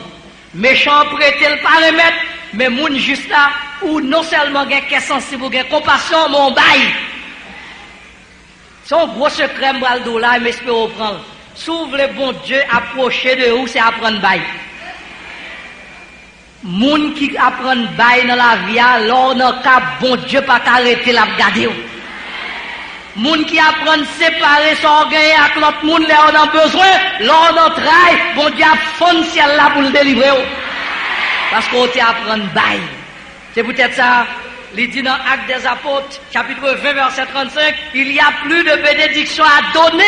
Méchant prête, il pas remettre, mais moun juste là, ou non seulement gagne qu'est sensible, ou gagne compassion, mon bail. C'est un gros secret, m'bral là, mais j'espère au prendre. S'ouvre le bon Dieu, approcher de où c'est apprendre bail. Moun qui apprend bail dans la vie, alors dans le cas, bon Dieu pas arrêter la garder. Moun qui apprend séparer son orgueil avec l'autre moun, là on a besoin, lors d'un travail, bon Dieu a fond ciel là pour le délivrer. Parce qu'on t'apprend bail. C'est peut-être ça, il dit dans Actes des Apôtres, chapitre 20, verset 35, il y a plus de bénédictions à donner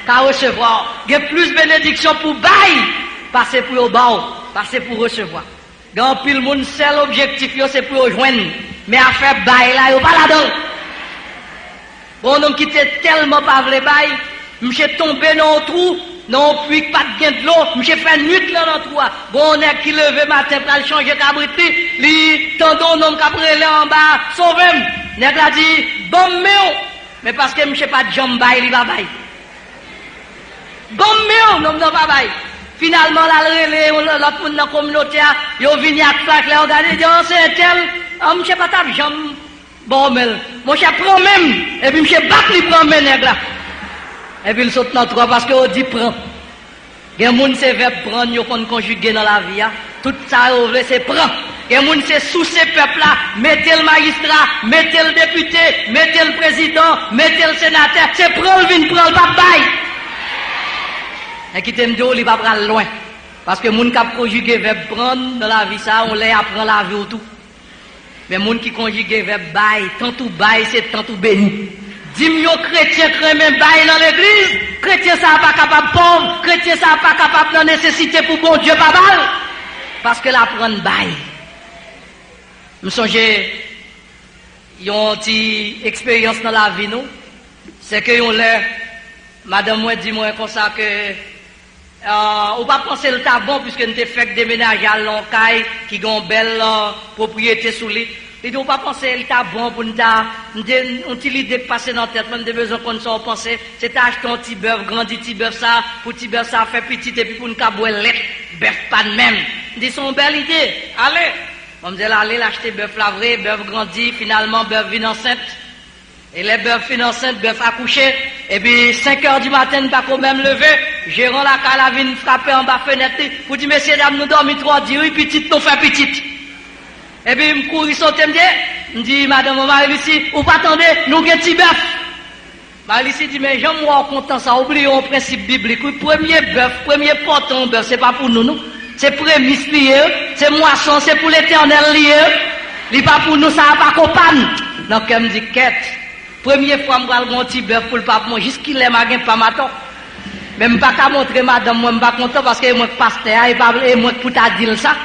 qu'à recevoir. Il y a plus de bénédictions pour bail, passer pour au bas, passer pour recevoir. Dans pile monde seul objectif c'est pour rejoindre mais à faire bail là yo pas là-dedans. Bon homme qui était tellement pas vrai bail, m's'est tombé dans un trou, non puis pas de gain de l'eau, m's'est fait nuit là dans trou. Bon nèg qui levé matin pour changer cabriti, li tendon homme cabrelé en bas, sauvez-moi. Nèg la dit bon mais parce que m's'est pas de jambe bail, il va bail. Bon non pas bail. Finalement, l'autre monde dans la communauté, ils ont venu à claque, ils ont regardé, ils ont dit, c'est tel, je ne sais pas ta jambe, bon, mais, moi, je prends même, et puis, je battre, il prend mes nègres là. Et puis, il saute dans trois parce qu'on dit, prend. Il y a des gens qui se prendre, ils ont conjugué dans la vie, tout ça, c'est prend. Il y a des gens qui se sous ces peuples-là, mettez le magistrat, mettez le député, mettez le président, mettez le sénateur, c'est prend, le vin, prend le papaye. Et qui t'aime dire, il va pas loin. Parce que les gens qui conjugué verbe prendre dans la vie, ça, on les apprend la vie ou tout. Mais les gens qui conjugué verbe bail, tant tout bail, c'est tant tout béni. 10 millions de chrétiens qui même bail dans l'église, chrétiens ça pas capable de pauvre, chrétiens ça pas capable de nécessité pour bon Dieu pas mal. Parce que l'apprendre bail. Je me songe, ils ont une expérience dans la vie, nous. C'est que ont l'air, madame, moi, dis-moi comme ça que, on va penser le tas bon puisque nous avons fait déménager à Loncaille qui a une belle propriété sous lui. Il dit, on pas penser, il t'a bon pour nous, on t'y l'idée passer dans la tête, même des besoins qu'on soit penser, c'est acheter un petit bœuf, grandi petit bœuf ça, pour petit bœuf ça, fait petit, et puis pour nous cabouer lait, bœuf pas de même. Il dit, c'est une belle idée, allez. On me dit, allez, l'acheter bœuf la vraie, bœuf grandi, finalement, bœuf vient enceinte. Et les bœufs fin enceinte, bœuf accouché, et puis 5 heures du matin, pas quand même lever, gérant la calavine frapper en bas fenêtre, pour dire, messieurs, dames, nous dormons trop, dit, oui, petite, nous fait petite. Et puis, je cours, je dis, madame Marie-Lucie, ou pas attendez, nous avons petit bœuf. Marie-Lucie dit, mais j'aime moi content ça, oublions le principe biblique. Oui, premier bœuf, premier portant bœuf, c'est pas pour nous, non? C'est prémisse lié, c'est moisson, c'est pour l'éternel lié. Il pas pour nous, ça va pas compagne. Donc, elle me dit, quête. Première fois, je vais un petit bœuf pour le pape, moi, jusqu'il est magan, pas matin. Même pas qu'à montrer madame, moi, je ne suis pas content parce que moi, pasteur, et moi, pour ta dire ça.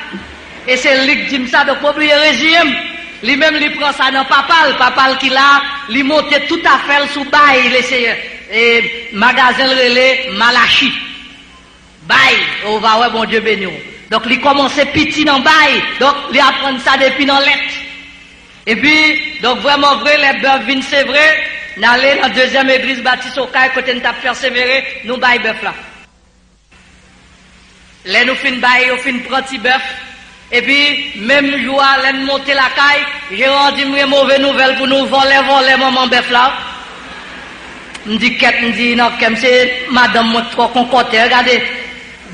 Et c'est lui qui dit ça, donc, pour oublier le régime. Lui-même, il prend ça dans papal qui l'a, il monte tout à fait sous bail, et magasin relais, Malachi. Bail, on va voir, bon Dieu béni. Donc, il commence petit dans bail, donc, il apprend ça depuis dans l'être. Et puis, donc vraiment vrai, les bœufs viennent, c'est vrai, n'allez dans la deuxième église bâtisse au Caille, côté nous t'a persévéré, nous bail bœuf là. Là, nous fin bail, nous fin petit bœuf. Et puis, même jour, là, nous monter la caille, j'ai rendu une mauvaise nouvelle pour nous voler maman bœuf là. Me dit, qu'est-ce me dit, non, comme c'est madame, moi, trop concordé, regardez.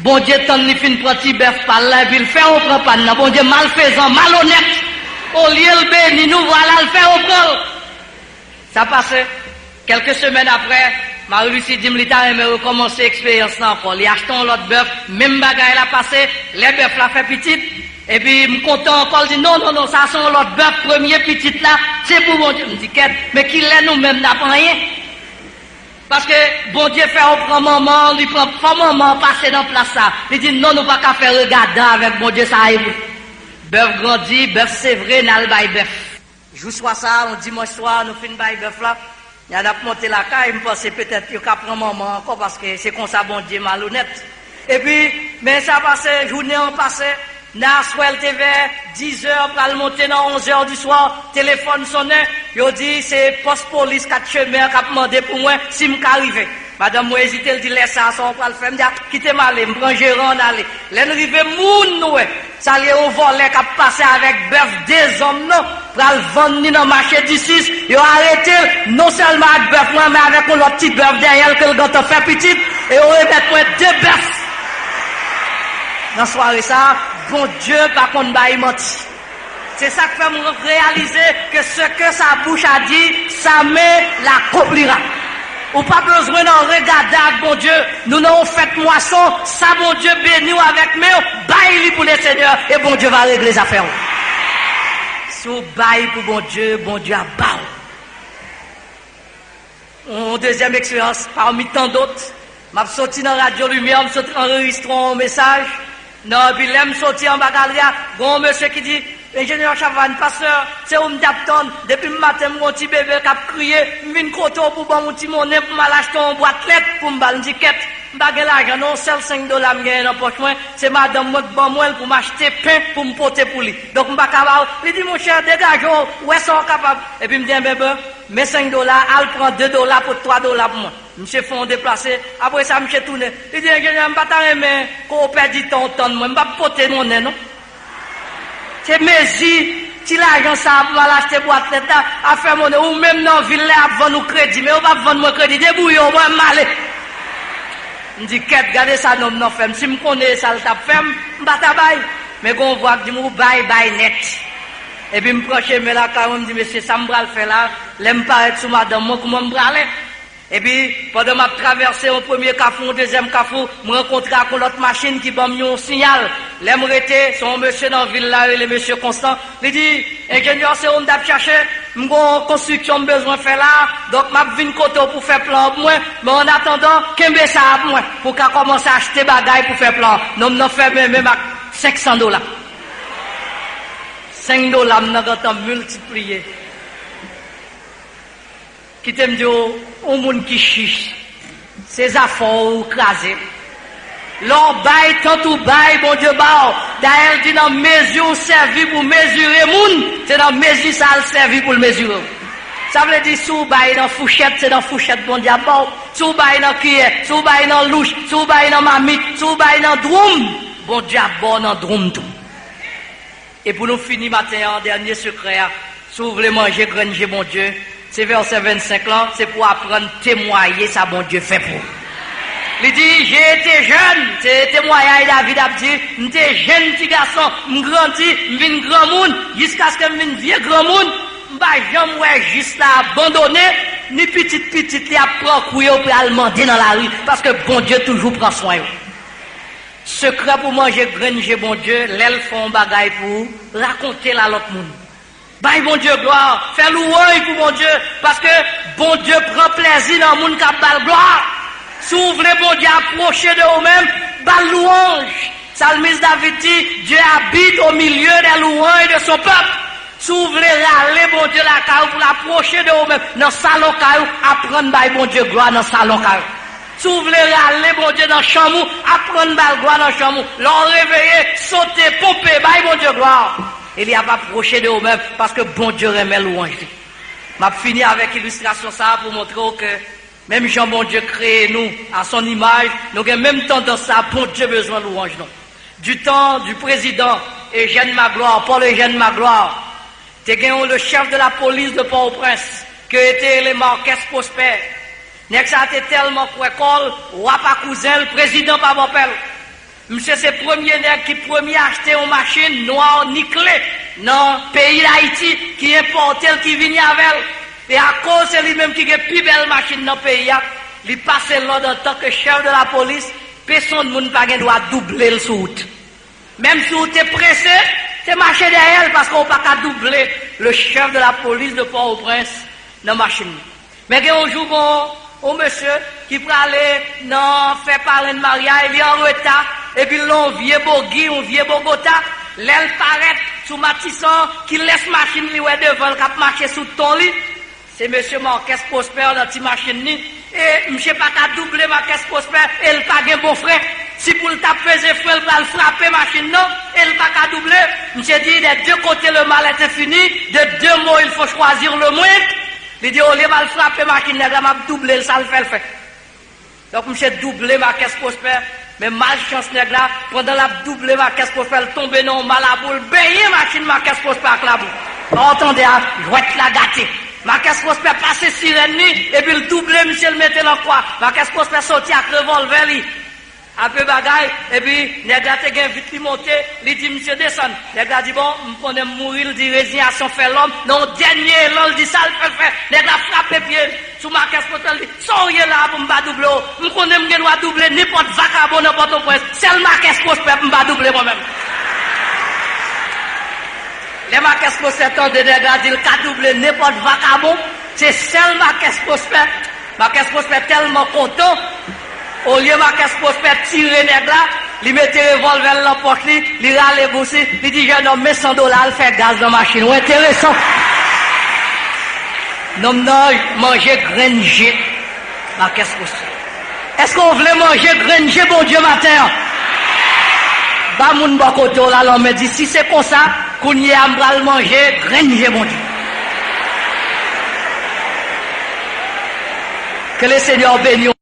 Bon Dieu, tant nous fin petit bœuf par là, et puis il fait, on prend pas, non, bon Dieu, malfaisant, malhonnête. Au lieu de béni, nous voilà le faire au bol. Ça passait. Quelques semaines après, Marie-Lucie dit, il a recommencé l'expérience encore. Il a acheté l'autre bœuf, même bagaille l'a passé, les bœufs l'a fait petite. Et puis, je suis content encore, il dit, non, ça sont l'autre bœuf, premier petite là, c'est pour bon Dieu. Je me dis, mais qui l'est nous-mêmes, n'a pas rien. Parce que bon Dieu fait au prend maman, il prend maman passer dans place ça. Il dit, non, nous pas qu'à faire regarder avec bon Dieu, ça arrive. Bœuf grandi, bœuf c'est vrai, n'a le bail bœuf. Jour soir ça, on dimanche soir, nous finissons bail bœuf là. Il y a monté la caille, je pense peut-être qu'il y a prendre maman encore parce que c'est comme ça, bon Dieu, malhonnête. Et puis, mais ça passait, journée en passé, Naswell TV, 10 heures, pour monter dans 11 heures du soir, téléphone sonnait, il dit, c'est poste police 4 chemins qui a demandé pour moi si je suis arrivé. Madame, moi, hésité, elle dit, laisse ça, on va le faire. Je dis, quittez-moi, je prends gérant, allez. L'arrivée, moun, nous, ça y est, au volet, qui a passé avec bœuf, des hommes, non, pour le vendre dans le marché d'ici. Ils ont arrêté, non seulement avec bœuf, mais avec un autre petit bœuf derrière, que le gâteau fait petit, et on remet 2 bœufs. Dans la soirée, ça, bon Dieu, par contre, bah, il menti. C'est ça qui fait me réaliser que ce que sa bouche a dit, sa main l'accomplira. Ou pas besoin d'en regarder avec bon Dieu. Nous n'avons fait moisson, ça bon Dieu béni avec nous, baille pour les seigneurs, et bon Dieu va régler les affaires. Si vous baille pour bon Dieu a baille. Une deuxième expérience, parmi tant d'autres, m'a sorti dans la radio lumière, m'a sorti enregistrant un message. Non, puis là, m'a sorti en bagalia, bon monsieur qui dit, ingénieur Chavannes, pasteur, c'est où m'dapton, depuis le matin, mon petit bébé qui a crié, m'vin koto pour bon mon petit monnaie, pour m'acheter un boîte lettre, pour m'bal ticket, m'bagay l'argent, non, seul $5 m'gagne dans poche moi, c'est madame moi bon moi pour m'acheter pain, pour m'porter pour lui. Donc m'ba capable, il dit mon cher, dégage, ouais, sont capable. Et puis m'dit, bébé, mes $5, elle prend $2 pour $3 pour moi. Monsieur font déplacer, après ça, monsieur tourne. Il dit, ingénieur, m'ba ta remet, qu'on perd du temps, moi, m'ba porter mon nez, non? C'est Messi, si l'argent ça va l'acheter boîte l'état, à faire mon ou même dans la ville là, à vendre nous crédit, mais on va vendre mon crédit, débrouillez, on va mal. Je dis, qu'est-ce regardez ça, non, femme, si je connais ça, le tape femme, je vais tabaye. Mais quand on voit que je dis, bye net. Et puis, je me prends chez moi là, quand on me dit, monsieur, ça me va le faire là, je me paraît sous madame, moi, comment me braler. Et puis, pendant que je traversé au premier carrefour, au deuxième carrefour, je rencontré avec l'autre machine qui m'a mis un signal. L'aimerait, son monsieur dans la ville là, le monsieur Constant. Il dit, ingénieur, c'est où je chercher, je une construction besoin de faire là, donc je viens côté pour faire plan pour moi, mais en attendant, qu'est-ce que ça pour moi, pour qu'on commence à acheter bagaille pour faire plan. Non, non, fait même $500. $5, je vais multiplier. Qui t'aime dire, au monde qui chiche, ces affaires ou crasées. L'on baille, tant ou baille, bon Dieu, bah, D'ailleurs, dit dans mesure servi pour mesurer moun, c'est dans mesure ça le servi pour le mesurer. Ça veut dire sous bail dans fourchette, c'est dans fourchette bon diable. Sous bail dans cuillère, sous bail dans louche, sous bail dans mamite, sous bail dans drum, bon diable dans drum tout. Et pour nous finir matin en dernier secret, si vous voulez manger granger bon Dieu, c'est verset 25 là, c'est pour apprendre témoigner ça bon Dieu fait pour. Il dit, j'ai été jeune, c'est témoignage David a dit, j'étais jeune petit garçon, m'grandi, m'vin grand monde, jusqu'à ce que m'vin vieux grand monde, m'ba jamais juste là abandonné, ni petite li a prend couille pour aller demander dans la rue, parce que bon Dieu toujours prend soin. Secret pour manger granger bon Dieu, l'elle font bagaille pour raconter la l'autre monde. Bye bon Dieu gloire, faire louange pour bon Dieu, parce que bon Dieu prend plaisir dans le monde qui a bal gloire. Si vous voulez bon Dieu approcher de vous-même, bal louange. Psalmiste David dit, Dieu habite au milieu des louanges de son peuple. Si vous voulez râler bon Dieu la caille pour l'approcher de vous-même, dans le salon caille, apprendre bye bon Dieu gloire dans le salon caille. Si vous voulez râler bon Dieu dans le chambre, apprendre bye gloire dans le chambre. L'en réveiller, sauter, pomper, bye bon Dieu gloire. Il n'y a pas approché de vous-même parce que bon Dieu remet louange. M'a fini avec illustration ça pour montrer que même Jean bon Dieu crée nous à son image, nous avons même tendance à bon Dieu besoin de louange. Non. Du temps du président Eugène Magloire, Paul Eugène Magloire, tu as le chef de la police de Port-au-Prince, qui était les Marquès Prosper. Nek ça était tellement quoi roi pas cousin, le président pas m'appelle. Monsieur c'est premier nèg qui premier acheté une machine noire nickelée dans le pays d'Haïti qui importait qui venait avec. Et à cause c'est lui-même qui a plus belle machine dans le pays, il passe là en tant que chef de la police, personne ne pas doit doubler le route. Même si vous êtes pressé, c'est marcher derrière parce qu'on ne peut pas doubler le chef de la police de Port-au-Prince dans la machine. Mais il y a un jour un monsieur qui peut aller faire parler de mariage, il est en retard, et puis l'on vieux Bogui, on vieux Bogota, l'aile paraît sous Matisson, qui laisse machine li devant, qui a marché sous ton lit. C'est monsieur Marquès Prosper dans cette machine ni et monsieur pas qu'à doubler Marquès Prosper et il pas gain bon frère si pour le taper frère il va le frapper machine non et il pas qu'à doubler monsieur dit des deux côtés le mal était fini de deux mots il faut choisir le moins il dit au lieu de frapper machine là m'a doubler ça le fait donc monsieur doublé Marquès Prosper mais malchance nèg là pendant la doublé Marquès Prosper tomber dans mal à boule baigner machine Marquès Prosper avec la boule entendez jouette la gâté Marquès Prosper passe sirène et puis le doublé monsieur le mettait dans quoi Marquès Prosper sorti avec le revolver li un peu bagaille et puis nèg la te gen vite li monter li dit monsieur descend nèg la dit bon on est mourir il dit résignation fait l'homme non dernier l'on dit ça le fait nèg la frappe pied sous Marquès Prosper dit sorriez là pour m'pa doubler on connaît m'gen doit doubler n'importe vagabond n'importe quoi seul Marquès Prosper m'pa doubler moi même. Les Marquès Prosper tendent de regarder le cas doublé n'importe vagabond, c'est seul Marquès Prosper. Marquès Prosper tellement content, au lieu Marquès Prosper tirer nèg là, il mettait revolver dans la porte, il râle boussi, il dit jeune homme, mets $100, il fait gaz dans la machine. Intéressant. Non, manger granger, Marquès Prosper. Est-ce qu'on voulait manger granger, bon Dieu, matin? Bah, moun bakoto là, l'homme me dit, si c'est comme ça, qu'on y a à manger, granger, mon Dieu. Que le Seigneur bénisse.